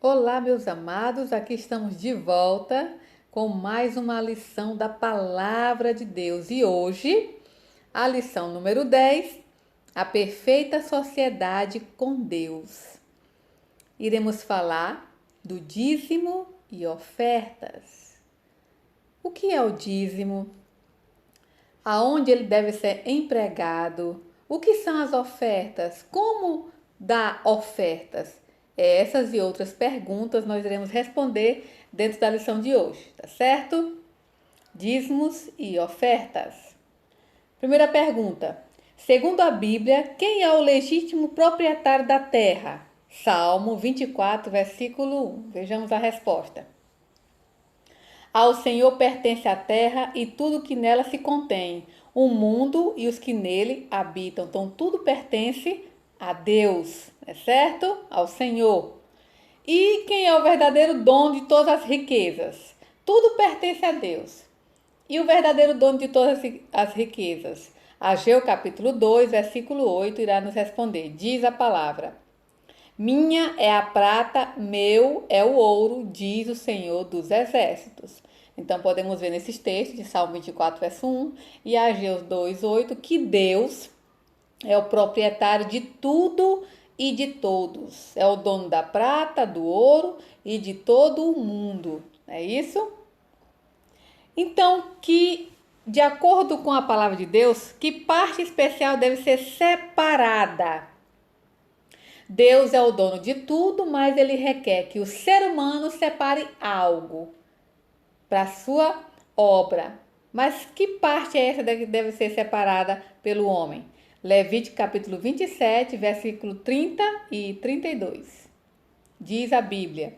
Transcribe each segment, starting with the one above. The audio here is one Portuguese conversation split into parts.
Olá, meus amados, aqui estamos de volta com mais uma lição da Palavra de Deus. E hoje, a lição número 10, a perfeita sociedade com Deus. Iremos falar do dízimo e ofertas. O que é o dízimo? Aonde ele deve ser empregado? O que são as ofertas? Como dar ofertas? Essas e outras perguntas nós iremos responder dentro da lição de hoje, tá certo? Dízimos e ofertas. Primeira pergunta. Segundo a Bíblia, quem é o legítimo proprietário da terra? Salmo 24, versículo 1. Vejamos a resposta. Ao Senhor pertence a terra e tudo que nela se contém, o mundo e os que nele habitam. Então, tudo pertence a Deus, é certo? Ao Senhor. E quem é o verdadeiro dono de todas as riquezas? Tudo pertence a Deus. E o verdadeiro dono de todas as riquezas? Ageu capítulo 2, versículo 8 irá nos responder. Diz a palavra: minha é a prata, meu é o ouro, diz o Senhor dos Exércitos. Então podemos ver nesses textos de Salmo 24, verso 1 e Ageu 2, 8, que Deus é o proprietário de tudo e de todos. É o dono da prata, do ouro e de todo o mundo. É isso? Então, de acordo com a palavra de Deus, que parte especial deve ser separada? Deus é o dono de tudo, mas ele requer que o ser humano separe algo para a sua obra. Mas que parte é essa que deve ser separada pelo homem? Levítico capítulo 27, versículo 30 e 32. Diz a Bíblia: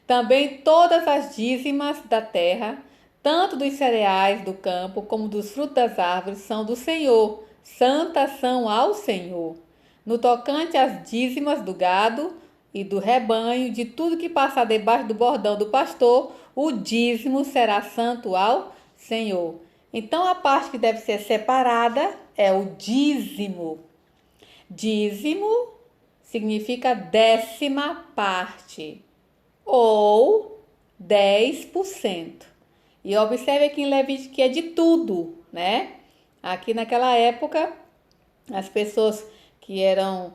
também todas as dízimas da terra, tanto dos cereais do campo como dos frutos das árvores, são do Senhor, santas são ao Senhor. No tocante às dízimas do gado e do rebanho, de tudo que passar debaixo do bordão do pastor, o dízimo será santo ao Senhor. Então, a parte que deve ser separada é o dízimo. Dízimo significa 10ª parte ou 10%. E observe aqui em Levítico que é de tudo, né? Aqui naquela época, as pessoas que eram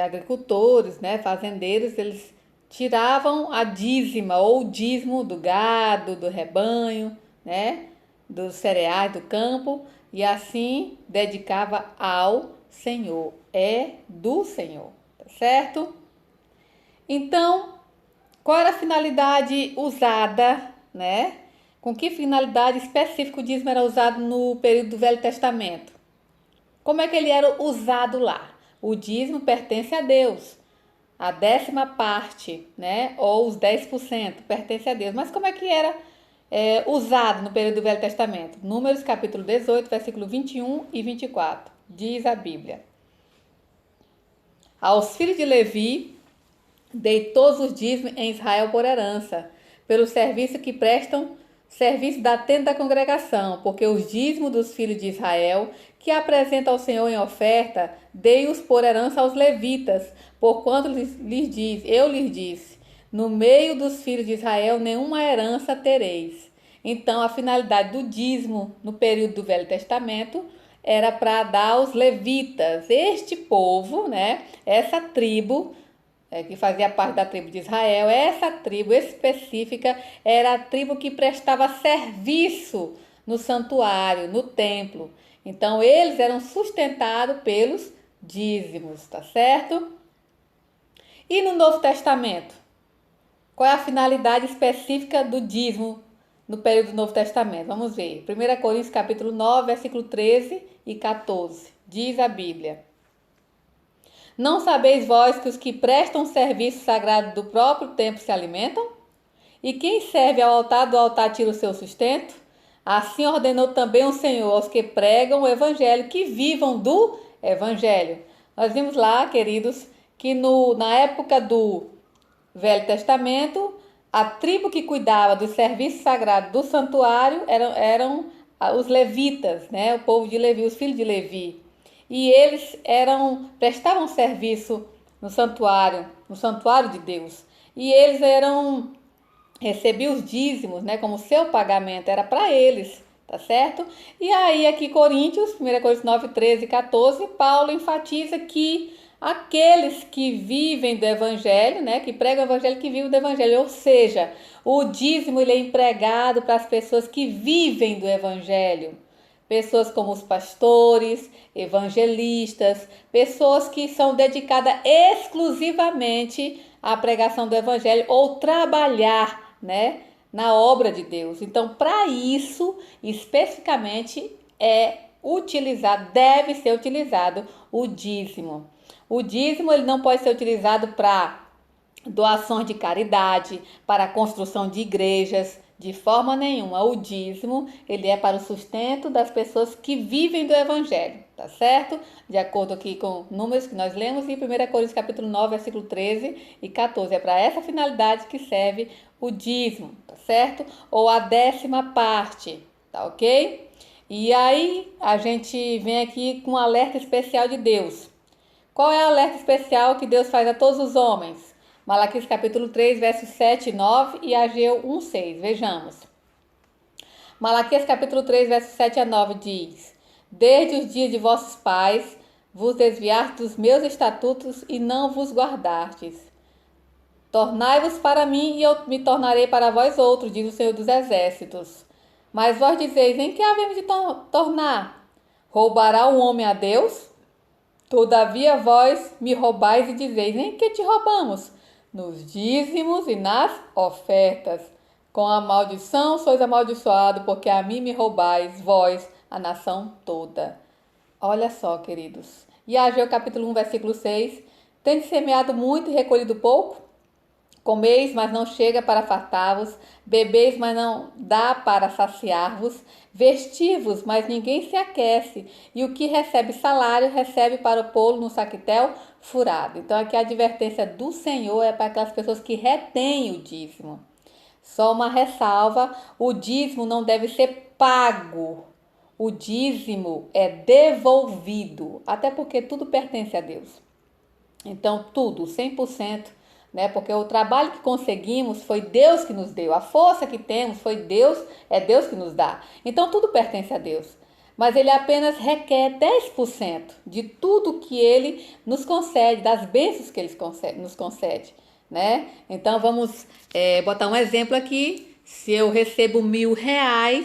agricultores, né, fazendeiros, eles tiravam a dízima ou o dízimo do gado, do rebanho, né, dos cereais do campo e assim dedicava ao Senhor. É do Senhor, tá certo? Então, qual era a finalidade usada, né? Com que finalidade específica o dízimo era usado no período do Velho Testamento? Como é que ele era usado lá? O dízimo pertence a Deus. A 10ª parte, né? Ou os 10% pertence a Deus. Mas como é que era usado no período do Velho Testamento? Números capítulo 18, versículo 21 e 24. Diz a Bíblia: aos filhos de Levi dei todos os dízimos em Israel por herança, pelo serviço que prestam serviço da tenda da congregação, porque os dízimos dos filhos de Israel, que apresentam ao Senhor em oferta, dei-os por herança aos levitas, porquanto eu lhes disse, no meio dos filhos de Israel nenhuma herança tereis. Então, a finalidade do dízimo no período do Velho Testamento era para dar aos levitas, este povo, né, essa tribo, que fazia parte da tribo de Israel, essa tribo específica era a tribo que prestava serviço no santuário, no templo. Então, eles eram sustentados pelos dízimos, tá certo? E no Novo Testamento? Qual é a finalidade específica do dízimo no período do Novo Testamento? Vamos ver. 1 Coríntios capítulo 9, versículo 13 e 14. Diz a Bíblia: não sabeis vós que os que prestam serviço sagrado do próprio templo se alimentam? E quem serve ao altar do altar tira o seu sustento? Assim ordenou também o Senhor aos que pregam o evangelho, que vivam do evangelho. Nós vimos lá, queridos, que na época do Velho Testamento, a tribo que cuidava do serviço sagrado do santuário eram os levitas, né? O povo de Levi, os filhos de Levi. E eles prestavam serviço no santuário de Deus. e eles recebiam os dízimos, né, como seu pagamento, era para eles, tá certo? E aí aqui Coríntios, 1 Coríntios 9, 13 e 14, Paulo enfatiza que aqueles que vivem do evangelho, né, que pregam o evangelho, que vivem do evangelho, ou seja, o dízimo ele é empregado para as pessoas que vivem do evangelho. Pessoas como os pastores, evangelistas, pessoas que são dedicadas exclusivamente à pregação do evangelho ou trabalhar, né, na obra de Deus. Então, para isso, especificamente, deve ser utilizado o dízimo. O dízimo ele não pode ser utilizado para doações de caridade, para a construção de igrejas, de forma nenhuma. O dízimo, ele é para o sustento das pessoas que vivem do evangelho, tá certo? De acordo aqui com números que nós lemos em 1 Coríntios capítulo 9, versículo 13 e 14. É para essa finalidade que serve o dízimo, tá certo? Ou a 10ª parte, tá ok? E aí a gente vem aqui com um alerta especial de Deus. Qual é o alerta especial que Deus faz a todos os homens? Malaquias capítulo 3, versos 7 e 9 e Ageu 1, 6. Vejamos. Malaquias capítulo 3, versos 7 a 9 diz: Desde os dias de vossos pais vos desviastes dos meus estatutos e não vos guardastes. Tornai-vos para mim e eu me tornarei para vós outros, diz o Senhor dos Exércitos. Mas vós dizeis, em que havemos de tornar? Roubará o homem a Deus? Todavia vós me roubais e dizeis, em que te roubamos? Nos dízimos e nas ofertas. Com a maldição sois amaldiçoado, porque a mim me roubais, vós, a nação toda. Olha só, queridos. E Ageu capítulo 1, versículo 6. Tendes semeado muito e recolhido pouco? Comeis, mas não chega para fartar-vos. Bebeis, mas não dá para saciar-vos. Vestir-vos, mas ninguém se aquece. E o que recebe salário, recebe para pô-lo no saquetel furado. Então aqui a advertência do Senhor é para aquelas pessoas que retêm o dízimo. Só uma ressalva, o dízimo não deve ser pago. O dízimo é devolvido, até porque tudo pertence a Deus. Então tudo, 100%, né? Porque o trabalho que conseguimos foi Deus que nos deu. A força que temos foi Deus, é Deus que nos dá. Então tudo pertence a Deus. Mas ele apenas requer 10% de tudo que ele nos concede, das bênçãos que ele nos concede, né? Então vamos botar um exemplo aqui. Se eu recebo R$ 1.000, R$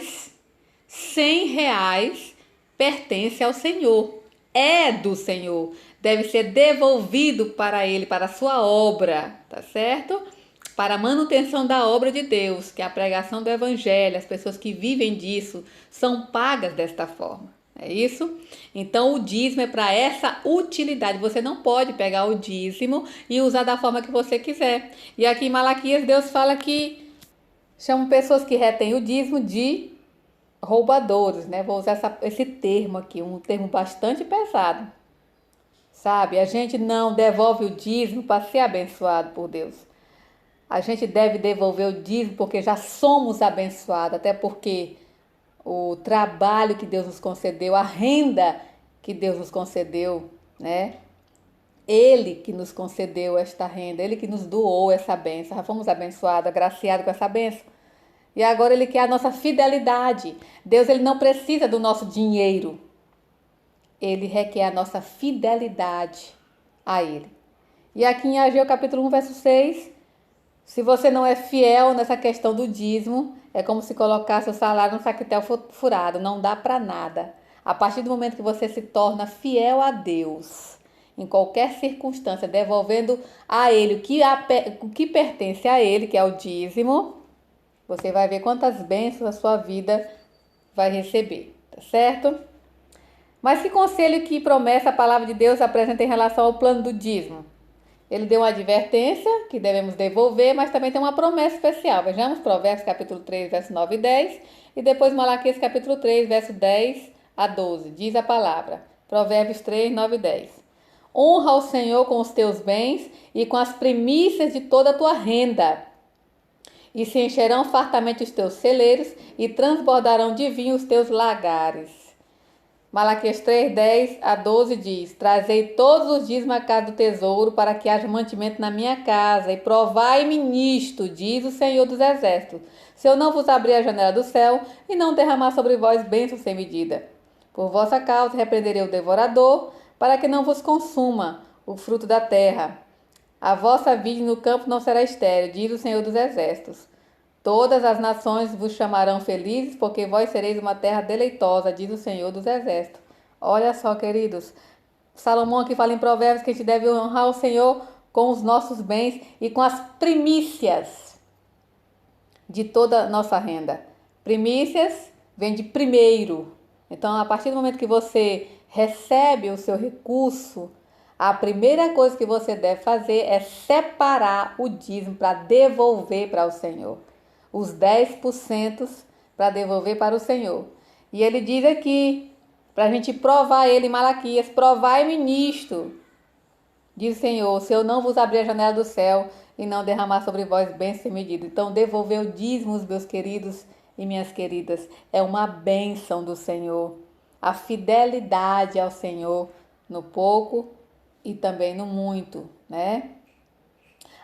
100 pertence ao Senhor, é do Senhor, deve ser devolvido para ele, para a sua obra, tá certo? Para a manutenção da obra de Deus, que é a pregação do evangelho, as pessoas que vivem disso são pagas desta forma, é isso? Então o dízimo é para essa utilidade, você não pode pegar o dízimo e usar da forma que você quiser. E aqui em Malaquias Deus fala que chamam pessoas que retêm o dízimo de roubadores, né? Vou usar esse termo aqui, um termo bastante pesado. Sabe, a gente não devolve o dízimo para ser abençoado por Deus. A gente deve devolver o dízimo porque já somos abençoados, até porque o trabalho que Deus nos concedeu, a renda que Deus nos concedeu, né? Ele que nos concedeu esta renda, Ele que nos doou essa bênção. Já fomos abençoados, agraciados com essa bênção. E agora Ele quer a nossa fidelidade. Deus ele não precisa do nosso dinheiro. Ele requer a nossa fidelidade a Ele. E aqui em Ageu capítulo 1, verso 6, se você não é fiel nessa questão do dízimo, é como se colocasse o salário no saquetel furado, não dá para nada. A partir do momento que você se torna fiel a Deus, em qualquer circunstância, devolvendo a Ele o que pertence a Ele, que é o dízimo, você vai ver quantas bênçãos a sua vida vai receber, tá certo? Mas que conselho, que promessa a palavra de Deus apresenta em relação ao plano do dízimo? Ele deu uma advertência que devemos devolver, mas também tem uma promessa especial. Vejamos Provérbios capítulo 3, verso 9 e 10, e depois Malaquias capítulo 3, verso 10 a 12. Diz a palavra, Provérbios 3, 9 e 10. Honra ao Senhor com os teus bens e com as primícias de toda a tua renda, e se encherão fartamente os teus celeiros e transbordarão de vinho os teus lagares. Malaquias 3, 10 a 12 diz: Trazei todos os dízimos à casa do tesouro, para que haja mantimento na minha casa, e provai-me nisto, diz o Senhor dos Exércitos, se eu não vos abrir a janela do céu, e não derramar sobre vós bênçãos sem medida. Por vossa causa repreenderei o devorador, para que não vos consuma o fruto da terra. A vossa vide no campo não será estéril, diz o Senhor dos Exércitos. Todas as nações vos chamarão felizes, porque vós sereis uma terra deleitosa, diz o Senhor dos Exércitos. Olha só, queridos, Salomão aqui fala em Provérbios que a gente deve honrar o Senhor com os nossos bens e com as primícias de toda a nossa renda. Primícias vem de primeiro. Então, a partir do momento que você recebe o seu recurso, a primeira coisa que você deve fazer é separar o dízimo para devolver para o Senhor. Os 10% para devolver para o Senhor. E ele diz aqui, para a gente provar ele em Malaquias: provai-me nisto, diz o Senhor, se eu não vos abrir a janela do céu e não derramar sobre vós bênçãos sem medida. Então, devolver o dízimo, meus queridos e minhas queridas, é uma bênção do Senhor. A fidelidade ao Senhor no pouco e também no muito, né?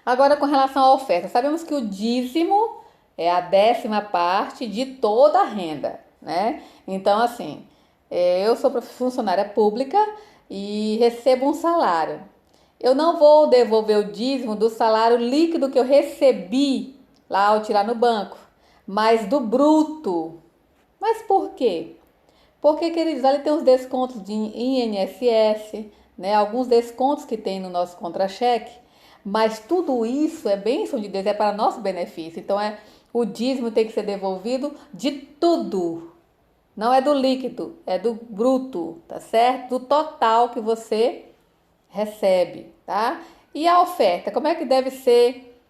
Agora, com relação à oferta, sabemos que o dízimo é a 10ª parte de toda a renda, né? Então, assim, eu sou funcionária pública e recebo um salário. Eu não vou devolver o dízimo do salário líquido que eu recebi lá ao tirar no banco, mas do bruto. Mas por quê? Porque, queridos, ali tem os descontos de INSS, né? Alguns descontos que tem no nosso contra-cheque, mas tudo isso é bênção de Deus, é para nosso benefício. Então, o dízimo tem que ser devolvido de tudo. Não é do líquido, é do bruto, tá certo? Do total que você recebe, tá? E a oferta, como é que deve ser?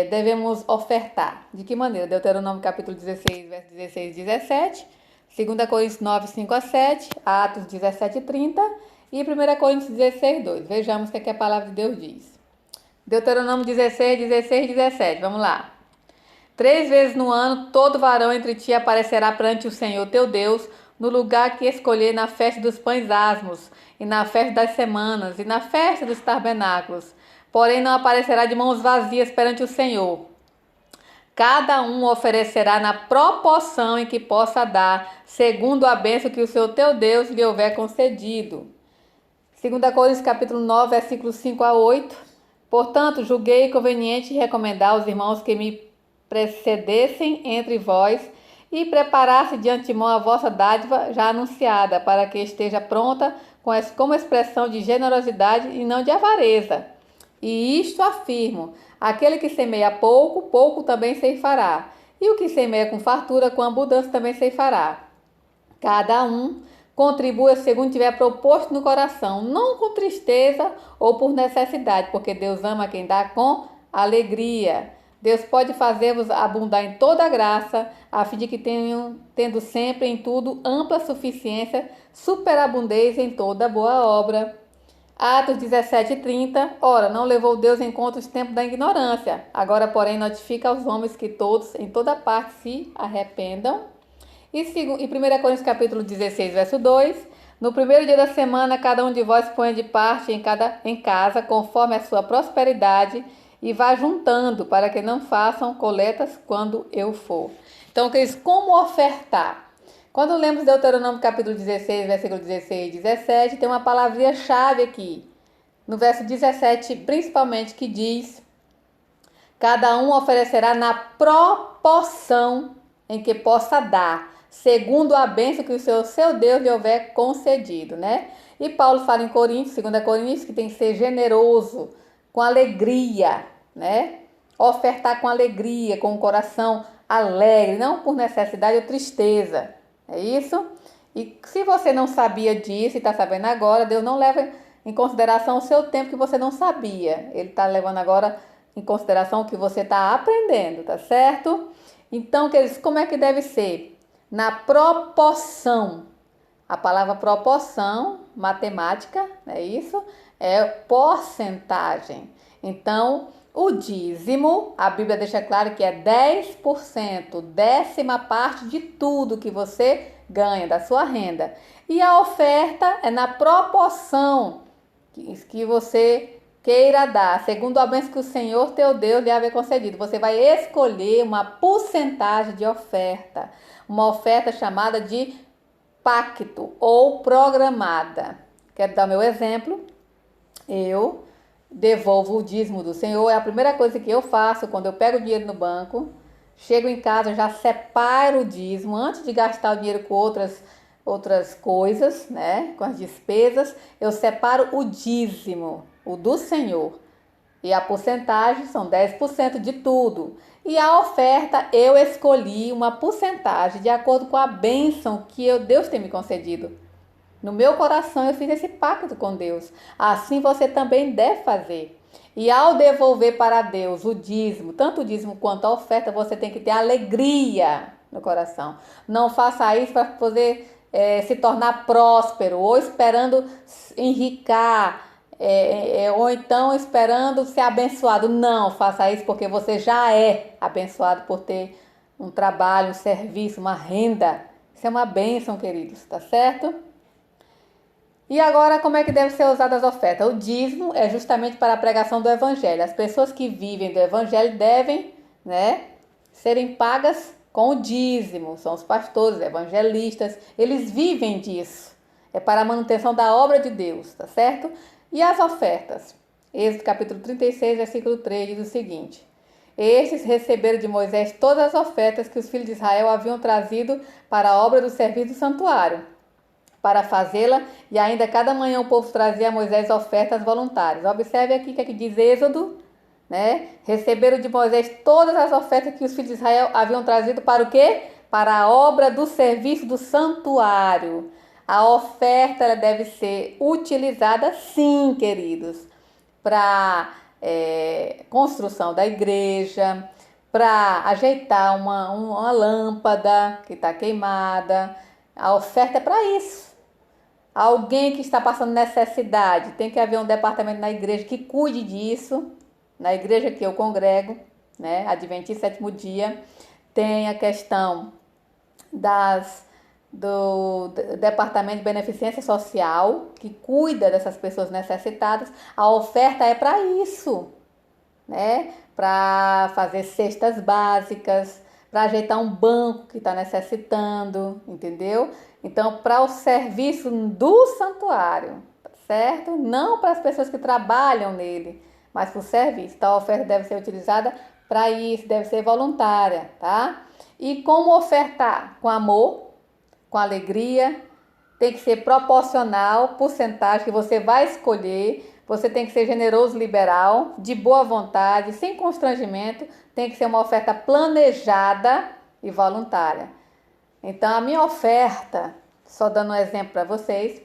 Devemos ofertar. De que maneira? Deuteronômio capítulo 16, verso 16 e 17, 2 Coríntios 9, 5 a 7, Atos 17 e 30 e 1 Coríntios 16, 2. Vejamos o que a palavra de Deus diz. Deuteronômio 16, 16 e 17, vamos lá. 3 vezes no ano, todo varão entre ti aparecerá perante o Senhor teu Deus, no lugar que escolher, na festa dos pães asmos, e na festa das semanas, e na festa dos tabernáculos. Porém, não aparecerá de mãos vazias perante o Senhor. Cada um oferecerá na proporção em que possa dar, segundo a bênção que o Senhor teu Deus lhe houver concedido. 2 Coríntios capítulo 9, versículos 5 a 8. Portanto, julguei conveniente recomendar aos irmãos que me precedessem entre vós e preparasse de antemão a vossa dádiva já anunciada, para que esteja pronta como expressão de generosidade e não de avareza. E isto afirmo: aquele que semeia pouco, pouco também ceifará, e o que semeia com fartura, com abundância também ceifará. Cada um contribua segundo tiver proposto no coração, não com tristeza ou por necessidade, porque Deus ama quem dá com alegria. Deus pode fazer-vos abundar em toda graça, a fim de que tenham, tendo sempre em tudo ampla suficiência, superabundez em toda boa obra. Atos 17:30. Ora, não levou Deus em conta os tempos da ignorância. Agora, porém, notifica aos homens que todos, em toda parte, se arrependam. E 1 Coríntios capítulo 16, verso 2. No primeiro dia da semana, cada um de vós põe de parte em casa, conforme a sua prosperidade, e vá juntando, para que não façam coletas quando eu for. Então, queridos, como ofertar? Quando lemos Deuteronômio capítulo 16, versículo 16 e 17, tem uma palavrinha-chave aqui, no verso 17, principalmente, que diz: cada um oferecerá na proporção em que possa dar, segundo a bênção que o seu Deus lhe houver concedido, né? E Paulo fala em Coríntios, 2 Coríntios, que tem que ser generoso, com alegria, né? Ofertar com alegria, com o coração alegre, não por necessidade ou tristeza. É isso? E se você não sabia disso e está sabendo agora, Deus não leva em consideração o seu tempo que você não sabia. Ele está levando agora em consideração o que você está aprendendo, tá certo? Então, queridos, como é que deve ser? Na proporção. A palavra proporção, matemática, é isso? É porcentagem. Então, o dízimo, a Bíblia deixa claro que é 10%, 10ª parte de tudo que você ganha, da sua renda. E a oferta é na proporção que você queira dar, segundo a bênção que o Senhor teu Deus lhe haver concedido. Você vai escolher uma porcentagem de oferta, uma oferta chamada de pacto ou programada. Quero dar meu exemplo. Eu devolvo o dízimo do Senhor, é a primeira coisa que eu faço quando eu pego o dinheiro no banco. Chego em casa, já separo o dízimo antes de gastar o dinheiro com outras coisas, né? Com as despesas, eu separo o dízimo, o do Senhor. E a porcentagem são 10% de tudo. E a oferta, eu escolhi uma porcentagem de acordo com a bênção que Deus tem me concedido. No meu coração eu fiz esse pacto com Deus. Assim você também deve fazer. E ao devolver para Deus o dízimo, tanto o dízimo quanto a oferta, você tem que ter alegria no coração. Não faça isso para poder se tornar próspero ou esperando enricar. Ou então esperando ser abençoado. Não faça isso, porque você já é abençoado por ter um trabalho, um serviço, uma renda. Isso é uma bênção, queridos, tá certo? E agora, como é que deve ser usada as ofertas? O dízimo é justamente para a pregação do evangelho. As pessoas que vivem do evangelho devem, né, serem pagas com o dízimo. São os pastores, evangelistas, eles vivem disso. É para a manutenção da obra de Deus, tá certo? E as ofertas? Êxodo capítulo 36, versículo 3 diz o seguinte: estes receberam de Moisés todas as ofertas que os filhos de Israel haviam trazido para a obra do serviço do santuário, para fazê-la, e ainda cada manhã o povo trazia a Moisés ofertas voluntárias. Observe aqui o que é que diz Êxodo, né? Receberam de Moisés todas as ofertas que os filhos de Israel haviam trazido para o quê? Para a obra do serviço do santuário. A oferta ela deve ser utilizada, sim, queridos, para construção da igreja, para ajeitar uma lâmpada que está queimada. A oferta é para isso. Alguém que está passando necessidade, tem que haver um departamento na igreja que cuide disso. Na igreja que eu congrego, né, Adventista Sétimo Dia, tem a questão do Departamento de Beneficência Social, que cuida dessas pessoas necessitadas. A oferta é para isso, né? Para fazer cestas básicas, para ajeitar um banco que está necessitando, entendeu? Então, para o serviço do santuário, tá certo? Não para as pessoas que trabalham nele, mas para o serviço. Então, a oferta deve ser utilizada para isso, deve ser voluntária, tá? E como ofertar? Com amor, com alegria, tem que ser proporcional, porcentagem que você vai escolher. Você tem que ser generoso, liberal, de boa vontade, sem constrangimento. Tem que ser uma oferta planejada e voluntária. Então, a minha oferta, só dando um exemplo para vocês,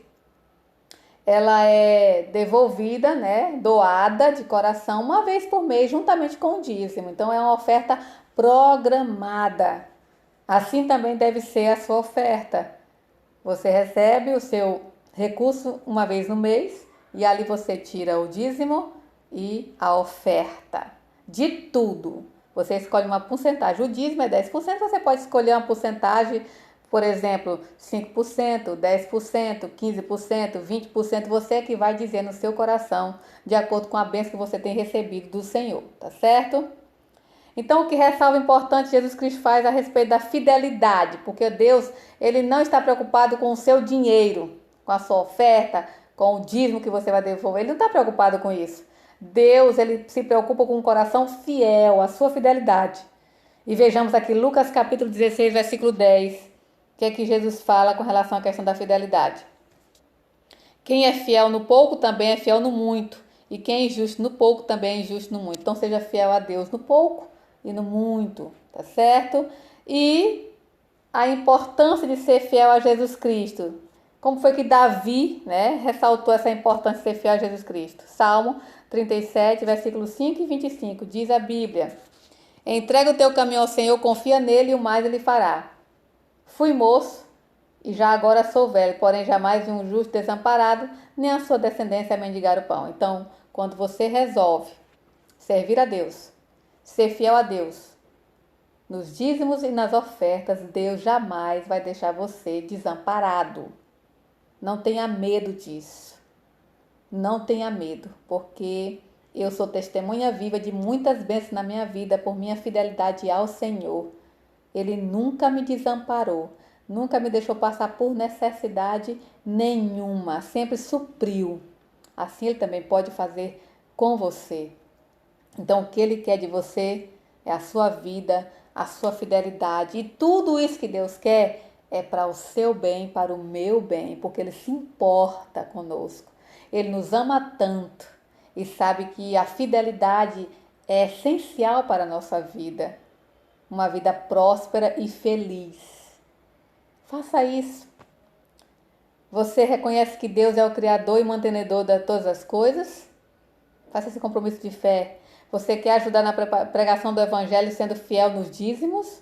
ela é devolvida, né, doada de coração uma vez por mês, juntamente com o dízimo. Então, é uma oferta programada. Assim também deve ser a sua oferta. Você recebe o seu recurso uma vez no mês e ali você tira o dízimo e a oferta de tudo. Você escolhe uma porcentagem. O dízimo é 10%, você pode escolher uma porcentagem, por exemplo, 5%, 10%, 15%, 20%. Você é que vai dizer no seu coração, de acordo com a bênção que você tem recebido do Senhor, tá certo? Então, o que ressalva importante Jesus Cristo faz a respeito da fidelidade, porque Deus, ele não está preocupado com o seu dinheiro, com a sua oferta, com o dízimo que você vai devolver. Ele não está preocupado com isso. Deus, ele se preocupa com um coração fiel, a sua fidelidade. E vejamos aqui Lucas capítulo 16, versículo 10, que é que Jesus fala com relação à questão da fidelidade. Quem é fiel no pouco também é fiel no muito, e quem é injusto no pouco também é injusto no muito. Então, seja fiel a Deus no pouco e no muito, tá certo? E a importância de ser fiel a Jesus Cristo. Como foi que Davi, né, ressaltou essa importância de ser fiel a Jesus Cristo? Salmo 37, versículos 5 e 25, diz a Bíblia: entrega o teu caminho ao Senhor, confia nele e o mais ele fará. Fui moço e já agora sou velho, porém jamais vi um justo desamparado, nem a sua descendência a mendigar o pão. Então, quando você resolve servir a Deus, ser fiel a Deus, Nos dízimos e nas ofertas, Deus jamais vai deixar você desamparado. Não tenha medo disso. Não tenha medo, porque eu sou testemunha viva de muitas bênçãos na minha vida por minha fidelidade ao Senhor. Ele nunca me desamparou, nunca me deixou passar por necessidade nenhuma, sempre supriu. Assim Ele também pode fazer com você. Então, o que Ele quer de você é a sua vida, a sua fidelidade. E tudo isso que Deus quer é para o seu bem, para o meu bem, porque Ele se importa conosco. Ele nos ama tanto e sabe que a fidelidade é essencial para a nossa vida. Uma vida próspera e feliz. Faça isso. Você reconhece que Deus é o Criador e mantenedor de todas as coisas? Faça esse compromisso de fé. Você quer ajudar na pregação do Evangelho sendo fiel nos dízimos?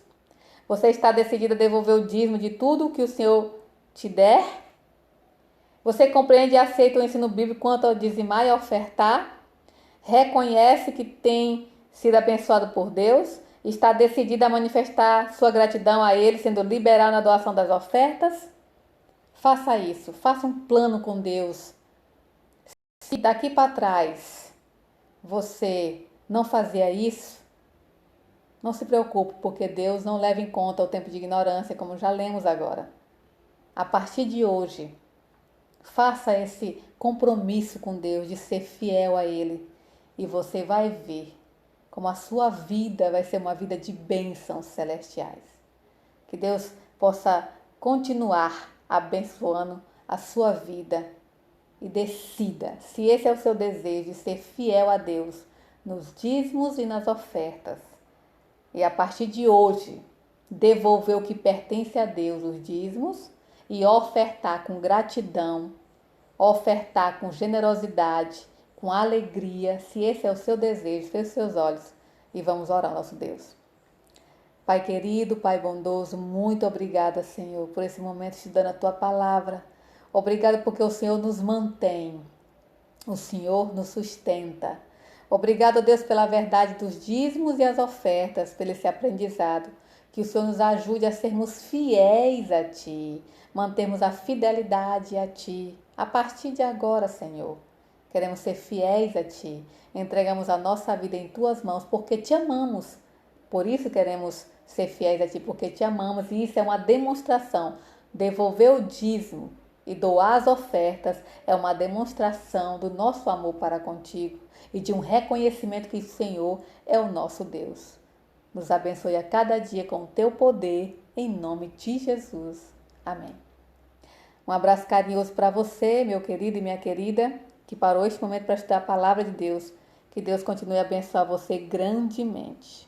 Você está decidido a devolver o dízimo de tudo que o Senhor te der? Você compreende e aceita o ensino bíblico quanto ao dizimar e ofertar? Reconhece que tem sido abençoado por Deus? Está decidido a manifestar sua gratidão a Ele, sendo liberal na doação das ofertas? Faça isso. Faça um plano com Deus. Se daqui para trás você não fazia isso, não se preocupe, porque Deus não leva em conta o tempo de ignorância, como já lemos agora. A partir de hoje, faça esse compromisso com Deus de ser fiel a Ele e você vai ver como a sua vida vai ser uma vida de bênçãos celestiais. Que Deus possa continuar abençoando a sua vida e decida, se esse é o seu desejo, de ser fiel a Deus nos dízimos e nas ofertas. E a partir de hoje, devolver o que pertence a Deus, os dízimos, e ofertar com gratidão, ofertar com generosidade, com alegria, se esse é o seu desejo, feche seus olhos e vamos orar ao nosso Deus. Pai querido, Pai bondoso, muito obrigada, Senhor, por esse momento estudando a Tua palavra. Obrigada porque o Senhor nos mantém, o Senhor nos sustenta. Obrigado, Deus, pela verdade dos dízimos e as ofertas, pelo esse aprendizado. Que o Senhor nos ajude a sermos fiéis a Ti, mantermos a fidelidade a Ti. A partir de agora, Senhor, queremos ser fiéis a Ti. Entregamos a nossa vida em Tuas mãos, porque Te amamos. Por isso queremos ser fiéis a Ti, porque Te amamos. E isso é uma demonstração. Devolver o dízimo e doar as ofertas é uma demonstração do nosso amor para contigo e de um reconhecimento que o Senhor é o nosso Deus. Nos abençoe a cada dia com o Teu poder, em nome de Jesus. Amém. Um abraço carinhoso para você, meu querido e minha querida, que parou este momento para estudar a palavra de Deus. Que Deus continue a abençoar você grandemente.